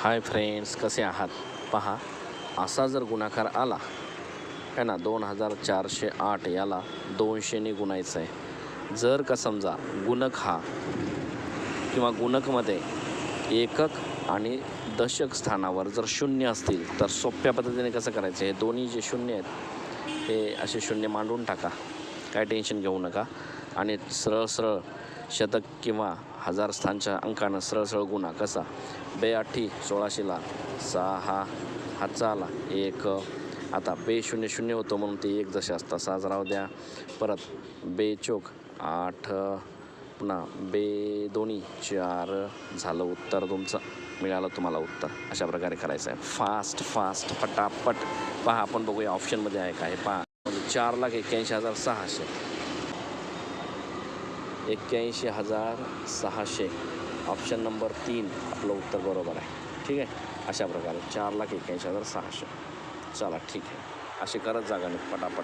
Hi friends, कसे आहात? पहा, असा जर गुणाकार आला है ना, 2408 याला 200ने गुणायचं आहे. जर का समजा गुणक हा किंवा गुणकमध्ये एकक आणि दशक स्थानावर जर शून्य असतील तर सोप्या पद्धतीने कसं करायचं, हे दोन्ही जे शून्य आहेत हे असे शून्य मांडून टाका, काय टेन्शन घेऊ नका. आणि सरळ सरळ शतक किंवा हजार स्थानच्या अंकानं सरळ सरळ गुणा कसा, 2 1600ला 6 हातचा आला 1. आता 2 0 0 होतो म्हणून ते 1 जसे असतात 6 राहू द्या. परत 2 चोक 8, पुन्हा 2 दोन्ही 4 झालं. उत्तर तुमचं मिळालं, तुम्हाला उत्तर. अशा प्रकारे करायचं आहे, फास्ट फटाफट. पहा, आपण बघूया ऑप्शनमध्ये आहे काय. पहा, 4,81,600 81,600 ऑप्शन नंबर 3 आपलं उत्तर बरोबर आहे. ठीक आहे, अशा प्रकारे 4,81,600. चला ठीक आहे, असे करत जागा नाही पटापट.